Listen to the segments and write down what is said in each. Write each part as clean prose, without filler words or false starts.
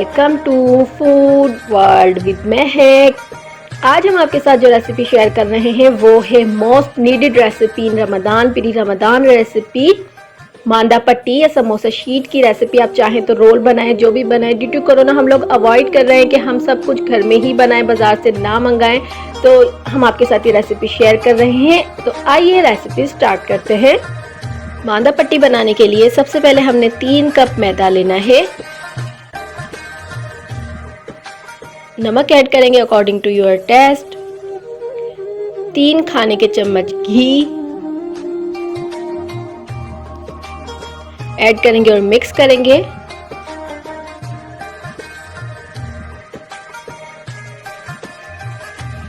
Welcome to food world with Mehak. आज हम आपके साथ जो रेसिपी शेयर कर रहे हैं वो है मोस्ट नीडेड रेसिपी इन रमदान, प्री रमदान रेसिपी मांदा पट्टी या समोसा शीट की रेसिपी। आप चाहें तो रोल बनाएं, जो भी बनाएं। ड्यू टू कोरोना हम लोग अवॉइड कर रहे हैं कि हम सब कुछ घर में ही बनाएं, बाजार से ना मंगाएं, तो हम आपके साथ ये रेसिपी शेयर कर रहे हैं। तो आइए रेसिपी स्टार्ट करते हैं। मांदा पट्टी बनाने के लिए सबसे पहले हमने 3 कप मैदा लेना है। नमक ऐड करेंगे अकॉर्डिंग टू योर टेस्ट। 3 खाने के चम्मच घी ऐड करेंगे और मिक्स करेंगे।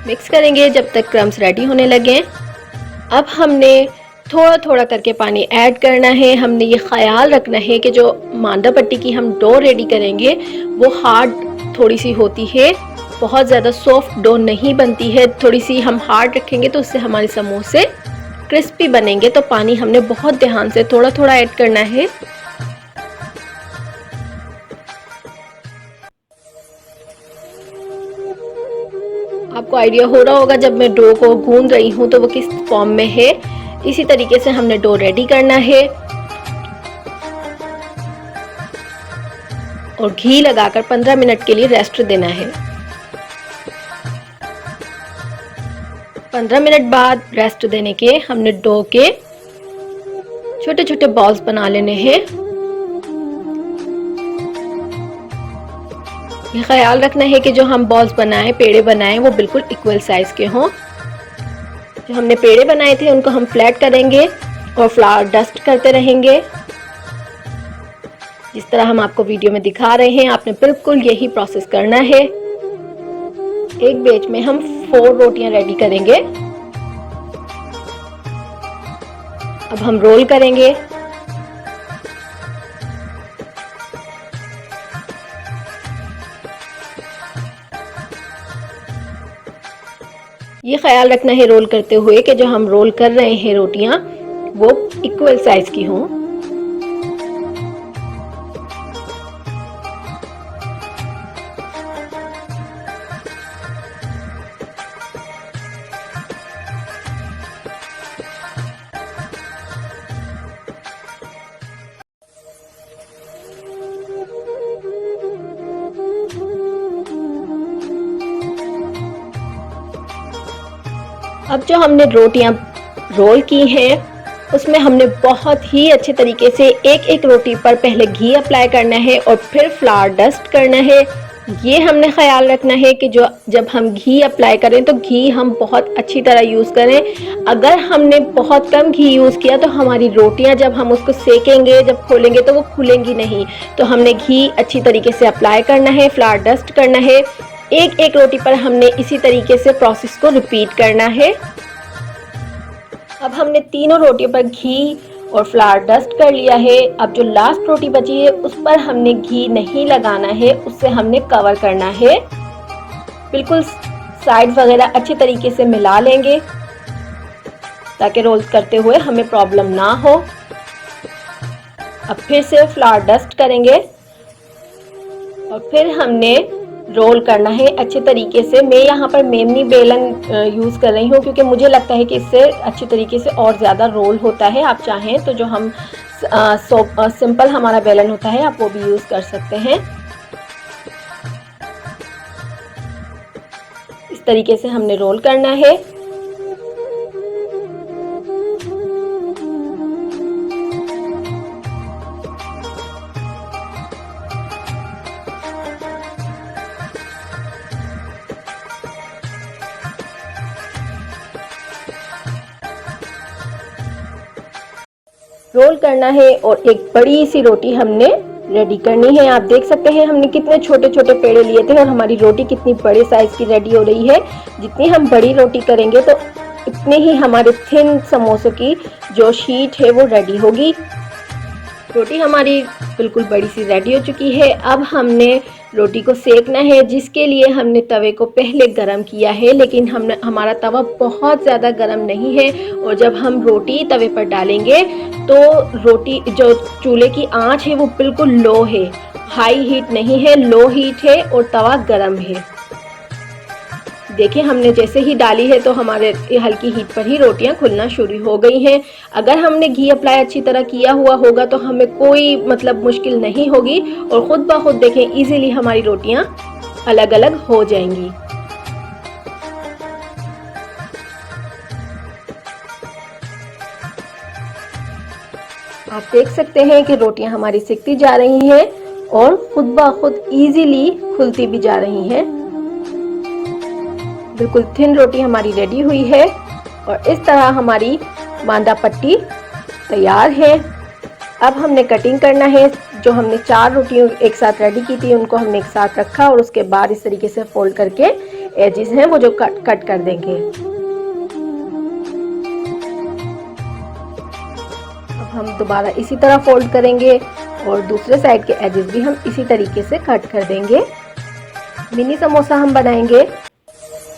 मिक्स करेंगे जब तक क्रम्स रेडी होने लगे। अब हमने थोड़ा थोड़ा करके पानी ऐड करना है। हमने ये ख्याल रखना है कि जो मांदा पट्टी की हम डो रेडी करेंगे वो हार्ड थोड़ी सी होती है, बहुत ज़्यादा सॉफ्ट डो नहीं बनती है। थोड़ी सी हम हार्ड रखेंगे तो उससे हमारे समोसे क्रिस्पी बनेंगे। तो पानी हमने बहुत ध्यान से थोड़ा थोड़ा ऐड करना है। आपको आइडिया हो रहा होगा जब मैं डो को गूंद रही हूँ तो वो किस फॉर्म में है। इसी तरीके से हमने डो रेडी करना है और घी लगाकर 15 मिनट के लिए रेस्ट देना है। 15 मिनट बाद रेस्ट देने के हमने डो के छोटे छोटे बॉल्स बना लेने हैं। ये ख्याल रखना है कि जो हम बॉल्स बनाएं, पेड़े बनाएं, वो बिल्कुल इक्वल साइज के हों। जो हमने पेड़े बनाए थे उनको हम फ्लैट करेंगे और फ्लावर डस्ट करते रहेंगे। जिस तरह हम आपको वीडियो में दिखा रहे हैं, आपने बिल्कुल यही प्रोसेस करना है। एक बैच में हम 4 रोटियां रेडी करेंगे। अब हम रोल करेंगे। ये ख्याल रखना है रोल करते हुए कि जो हम रोल कर रहे हैं रोटियां वो इक्वल साइज की हों। अब जो हमने रोटियां रोल की हैं उसमें हमने बहुत ही अच्छे तरीके से एक एक रोटी पर पहले घी अप्लाई करना है और फिर फ्लावर डस्ट करना है। ये हमने ख्याल रखना है कि जो जब हम घी अप्लाई करें तो घी हम बहुत अच्छी तरह यूज़ करें। अगर हमने बहुत कम घी यूज़ किया तो हमारी रोटियां जब हम उसको सेकेंगे, जब खोलेंगे तो वो खुलेंगी नहीं। तो हमने घी अच्छी तरीके से अप्लाई करना है, फ्लावर डस्ट करना है। एक एक रोटी पर हमने इसी तरीके से प्रोसेस को रिपीट करना है। अब हमने तीनों रोटियों पर घी और फ्लावर डस्ट कर लिया है। अब जो लास्ट रोटी बची है उस पर हमने घी नहीं लगाना है, उससे हमने कवर करना है। बिल्कुल साइड वगैरह अच्छे तरीके से मिला लेंगे ताकि रोल करते हुए हमें प्रॉब्लम ना हो। अब फिर से फ्लावर डस्ट करेंगे और फिर हमने रोल करना है अच्छे तरीके से। मैं यहाँ पर मेमनी बेलन यूज़ कर रही हूँ क्योंकि मुझे लगता है कि इससे अच्छे तरीके से और ज़्यादा रोल होता है। आप चाहें तो जो हम सिंपल हमारा बेलन होता है आप वो भी यूज़ कर सकते हैं। इस तरीके से हमने रोल करना है। रोल करना है और एक बड़ी सी रोटी हमने रेडी करनी है। आप देख सकते हैं हमने कितने छोटे छोटे पेड़े लिए थे और हमारी रोटी कितनी बड़े साइज की रेडी हो रही है। जितनी हम बड़ी रोटी करेंगे तो इतने ही हमारे थिन समोसों की जो शीट है वो रेडी होगी। रोटी हमारी बिल्कुल बड़ी सी रेडी हो चुकी है। अब हमने रोटी को सेकना है, जिसके लिए हमने तवे को पहले गरम किया है, लेकिन हमारा तवा बहुत ज़्यादा गरम नहीं है। और जब हम रोटी तवे पर डालेंगे तो रोटी जो चूल्हे की आंच है वो बिल्कुल लो है हाई हीट नहीं है, लो हीट है और तवा गरम है। देखिए हमने जैसे ही डाली है तो हमारे हल्की हीट पर ही रोटियां खुलना शुरू हो गई हैं। अगर हमने घी अप्लाई अच्छी तरह किया हुआ होगा तो हमें कोई मुश्किल नहीं होगी और खुद ब खुद देखें इजीली हमारी रोटियां अलग अलग हो जाएंगी। आप देख सकते हैं कि रोटियां हमारी सिकती जा रही हैं और खुद ब खुद इजीली खुलती भी जा रही हैं। बिल्कुल थिन रोटी हमारी रेडी हुई है और इस तरह हमारी मांदा पट्टी तैयार है। अब हमने कटिंग करना है। जो हमने 4 रोटियां एक साथ रेडी की थी उनको हमने एक साथ रखा और उसके बाद इस तरीके से फोल्ड करके एजेस हैं वो जो कट कर देंगे। अब हम दोबारा इसी तरह फोल्ड करेंगे और दूसरे साइड के एजेस भी हम इसी तरीके से कट कर देंगे। मिनी समोसा हम बनाएंगे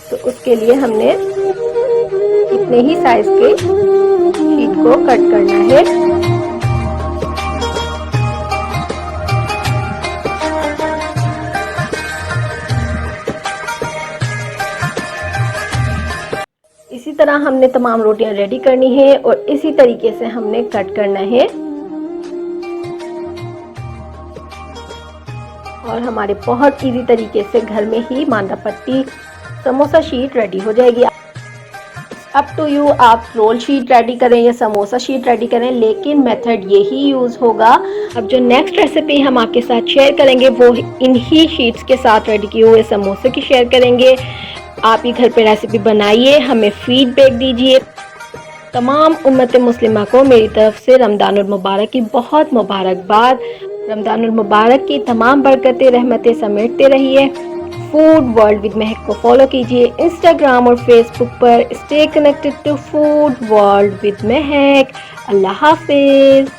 तो उसके लिए हमने इतने ही साइज के शीट को कट करना है। इसी तरह हमने तमाम रोटियां रेडी करनी है और इसी तरीके से हमने कट करना है और हमारे बहुत इजी तरीके से घर में ही मांदा पट्टी समोसा शीट रेडी हो जाएगी। अप टू यू, आप रोल शीट रेडी करें या समोसा शीट रेडी करें, लेकिन मेथड यही यूज़ होगा। अब जो नेक्स्ट रेसिपी हम आपके साथ शेयर करेंगे वो इन्हीं शीट्स के साथ रेडी किए हुए समोसे की शेयर करेंगे। आप ये घर पे रेसिपी बनाइए, हमें फीडबैक दीजिए। तमाम उम्मत मुस्लिमा को मेरी तरफ से रमज़ानुल मुबारक की बहुत मुबारकबाद। रमज़ानुल मुबारक की तमाम बरकतें रहमतें समेटते रहिए। फूड वर्ल्ड विद महक को फॉलो कीजिए इंस्टाग्राम और फेसबुक पर। Stay connected to food world with Mehak. अल्लाह हाफिज।